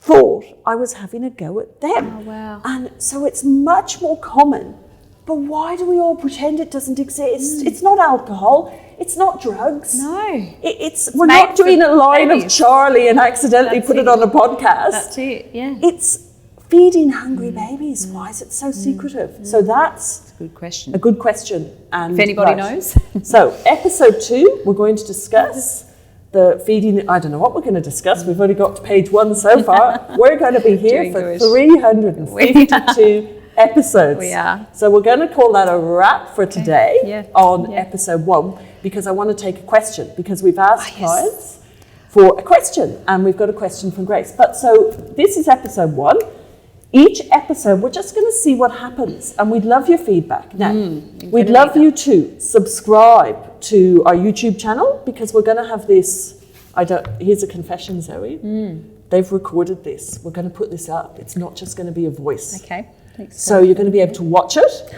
Speaker 1: thought I was having a go at them.
Speaker 2: Oh, wow.
Speaker 1: And so it's much more common. But why do we all pretend it doesn't exist? It's not alcohol. It's not drugs.
Speaker 2: No.
Speaker 1: We're not doing a line of Charlie and accidentally put it on a podcast.
Speaker 2: That's it, yeah.
Speaker 1: It's feeding hungry babies. Why is it so secretive? So that's
Speaker 2: a good question.
Speaker 1: A good question. And
Speaker 2: if anybody knows.
Speaker 1: So episode 2, we're going to discuss the feeding. I don't know what we're going to discuss. We've only got to page 1 so far. We're going to be here for 352 episodes.
Speaker 2: We are.
Speaker 1: So we're going to call that a wrap for today on episode 1, because I want to take a question, because we've asked clients for a question, and we've got a question from Grace. But so this is episode 1. Each episode, we're just going to see what happens, and we'd love your feedback. Now, we'd love you to subscribe to our YouTube channel, because we're going to have this. Here's a confession, Zoe. They've recorded this. We're going to put this up. It's not just going to be a voice.
Speaker 2: Okay. Thanks.
Speaker 1: So you're going to be able to watch it.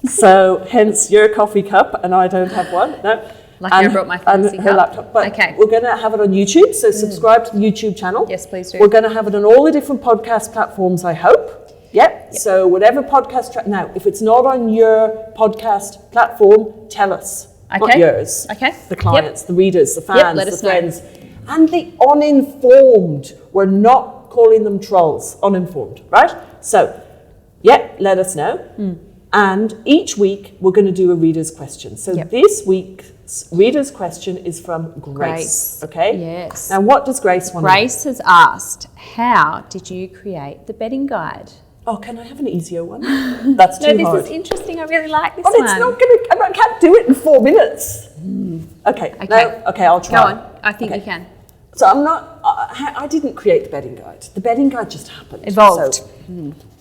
Speaker 1: So hence your coffee cup, and I don't have one. No.
Speaker 2: Lucky I brought my fancy
Speaker 1: and her
Speaker 2: cup.
Speaker 1: laptop. But we're going to have it on YouTube, so subscribe to the YouTube channel.
Speaker 2: Yes, please do.
Speaker 1: We're going to have it on all the different podcast platforms, I hope. Yep. So whatever podcast... Now, if it's not on your podcast platform, tell us.
Speaker 2: Okay.
Speaker 1: Not yours.
Speaker 2: Okay.
Speaker 1: The clients, the readers, the fans,
Speaker 2: let
Speaker 1: the
Speaker 2: us know.
Speaker 1: friends. And the uninformed. We're not calling them trolls. Uninformed, right? So, let us know. And each week, we're going to do a reader's question. So this week's reader's question is from Grace. Okay?
Speaker 2: Yes.
Speaker 1: Now, what does Grace want to know?
Speaker 2: Grace has asked, how did you create the bedding guide?
Speaker 1: Oh, can I have an easier one? That's too hard.
Speaker 2: This is interesting. I really like this
Speaker 1: one. But it's not going to... I can't do it in 4 minutes. Okay. No, okay, I'll try.
Speaker 2: Go on. I think you can.
Speaker 1: So I'm not... I didn't create the bedding guide. The bedding guide just happened.
Speaker 2: Evolved.
Speaker 1: So,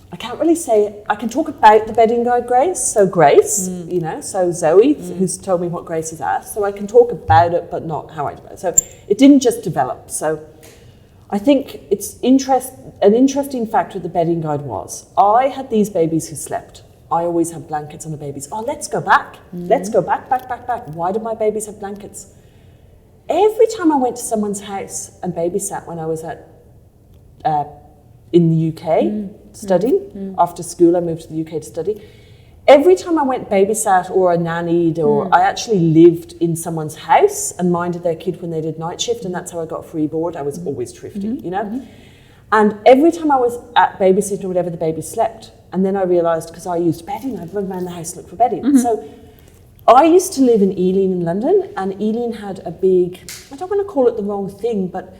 Speaker 1: I can't really say... I can talk about the bedding guide, Grace. So Grace, so Zoe, who's told me what Grace has asked. So I can talk about it, but not how I do it. So it didn't just develop. So I think it's an interesting factor of the bedding guide was I had these babies who slept. I always have blankets on the babies. Oh, let's go back. Let's go back. Why do my babies have blankets? Every time I went to someone's house and babysat when I was in the UK studying, after school I moved to the UK to study. Every time I went babysat or I nannied or I actually lived in someone's house and minded their kid when they did night shift, and that's how I got free board. I was always thrifty, you know? And every time I was at babysitting or whatever, the baby slept. And then I realised, because I used bedding, I'd run around the house and look for bedding. So I used to live in Ealing in London, and Ealing had a big, I don't want to call it the wrong thing, but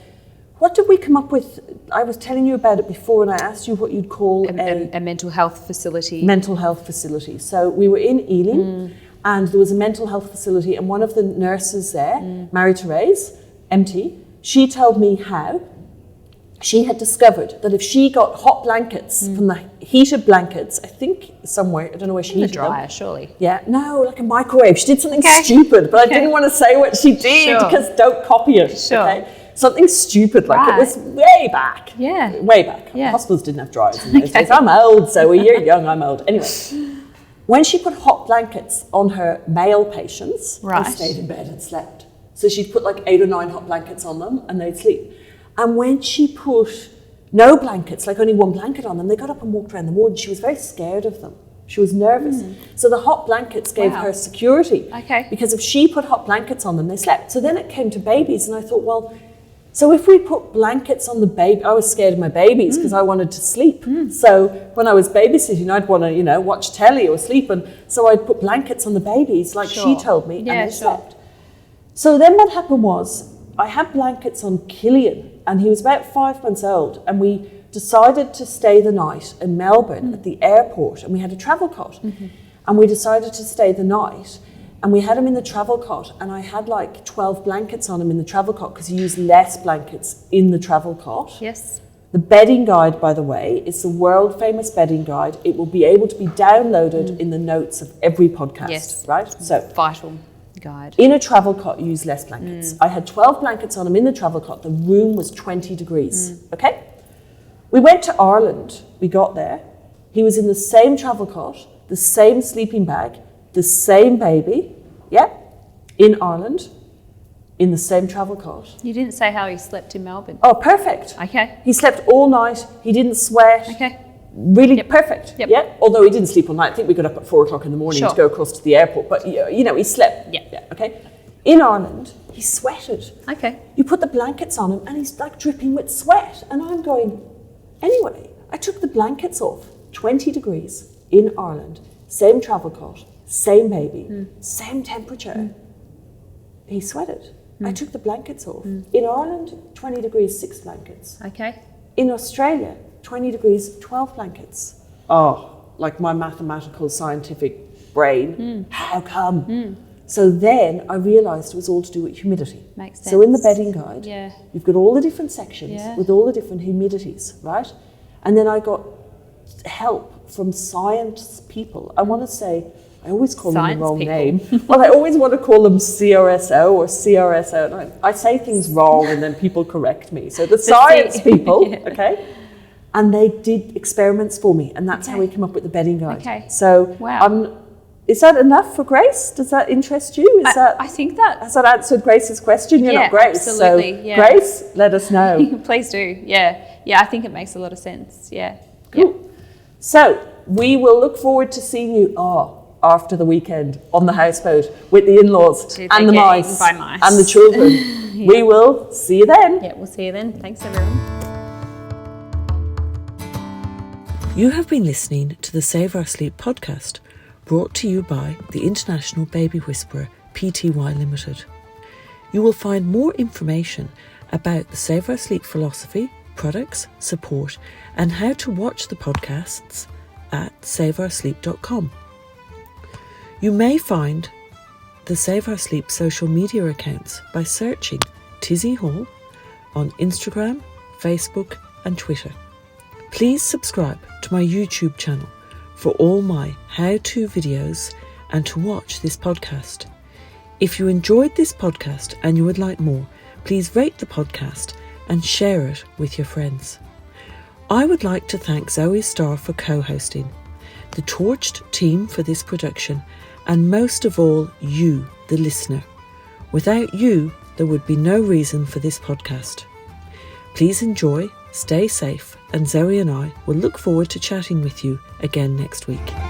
Speaker 1: what did we come up with? I was telling you about it before, and I asked you what you'd call
Speaker 2: a mental health facility.
Speaker 1: Mental health facility. So we were in Ealing, and there was a mental health facility, and one of the nurses there, Marie-Therese, MT, she told me how she had discovered that if she got hot blankets from the heated blankets, I think somewhere, I don't know where she heated them.
Speaker 2: The dryer, surely.
Speaker 1: Yeah, no, like a microwave. She did something stupid, but I didn't want to say what she did because don't copy it. Okay? Something stupid, like it was way back. Yeah. Way back.
Speaker 2: Yeah.
Speaker 1: Hospitals didn't have dryers in those days. I'm old, so you're young, I'm old. Anyway, when she put hot blankets on her male patients, they stayed in bed and slept. So she'd put like 8 or 9 hot blankets on them and they'd sleep. And when she put no blankets, like only one blanket on them, they got up and walked around the ward. She was very scared of them. She was nervous. So the hot blankets gave her security. Because if she put hot blankets on them, they slept. So then it came to babies, and I thought, well, so if we put blankets on the baby, I was scared of my babies because I wanted to sleep. So when I was babysitting, I'd want to, you know, watch telly or sleep. And so I'd put blankets on the babies, like she told me, and they slept. So then what happened was, I had blankets on Killian, and he was about 5 months old, and we decided to stay the night in Melbourne at the airport, and we had a travel cot, and we decided to stay the night, and we had him in the travel cot, and I had like 12 blankets on him in the travel cot because you use less blankets in the travel cot.
Speaker 2: Yes.
Speaker 1: The bedding guide, by the way, is the world famous bedding guide. It will be able to be downloaded in the notes of every podcast, right? So
Speaker 2: vital guide.
Speaker 1: In a travel cot, you use less blankets. I had 12 blankets on him in the travel cot. The room was 20 degrees, okay? We went to Ireland. We got there. He was in the same travel cot, the same sleeping bag, the same baby, in Ireland, in the same travel cot.
Speaker 2: You didn't say how he slept in Melbourne.
Speaker 1: Oh, perfect.
Speaker 2: Okay.
Speaker 1: He slept all night. He didn't sweat.
Speaker 2: Okay.
Speaker 1: Really perfect. Yeah. Although he didn't sleep all night. I think we got up at 4 o'clock in the morning to go across to the airport. But you know, he slept. Yeah. Okay. In Ireland, he sweated.
Speaker 2: Okay.
Speaker 1: You put the blankets on him, and he's like dripping with sweat. And I'm going. Anyway, I took the blankets off. 20 degrees in Ireland. Same travel cot. Same baby. Same temperature. He sweated. I took the blankets off. In Ireland, 20 degrees, 6 blankets.
Speaker 2: Okay.
Speaker 1: In Australia, 20 degrees, 12 blankets. Oh, like my mathematical scientific brain. How come? So then I realised it was all to do with humidity.
Speaker 2: Makes sense.
Speaker 1: So in the bedding guide, you've got all the different sections with all the different humidities, right? And then I got help from science people. I want to say, I always call them the wrong name. Well, I always want to call them CRSO or CRSO. And I say things wrong and then people correct me. So the science people, okay? And they did experiments for me, and that's how we came up with the bedding guide.
Speaker 2: Okay.
Speaker 1: So is that enough for Grace? Does that interest you?
Speaker 2: I think that...
Speaker 1: Has that answered Grace's question? You're not Grace.
Speaker 2: Absolutely.
Speaker 1: So Grace, let us know.
Speaker 2: Please do. Yeah, I think it makes a lot of sense. Yeah.
Speaker 1: Cool. So we will look forward to seeing you after the weekend on the houseboat with the in-laws and the mice and the children. We will see you then.
Speaker 2: Yeah, we'll see you then. Thanks, everyone.
Speaker 1: You have been listening to the Save Our Sleep podcast, brought to you by the International Baby Whisperer Pty Limited. You will find more information about the Save Our Sleep philosophy, products, support, and how to watch the podcasts at saveoursleep.com. You may find the Save Our Sleep social media accounts by searching Tizzie Hall on Instagram, Facebook, and Twitter. Please subscribe to my YouTube channel for all my how-to videos and to watch this podcast. If you enjoyed this podcast and you would like more, please rate the podcast and share it with your friends. I would like to thank Zoe Starr for co-hosting. the Torcht team for this production, and most of all, you, the listener. Without you, there would be no reason for this podcast. Please enjoy, stay safe, and Zoe and I will look forward to chatting with you again next week.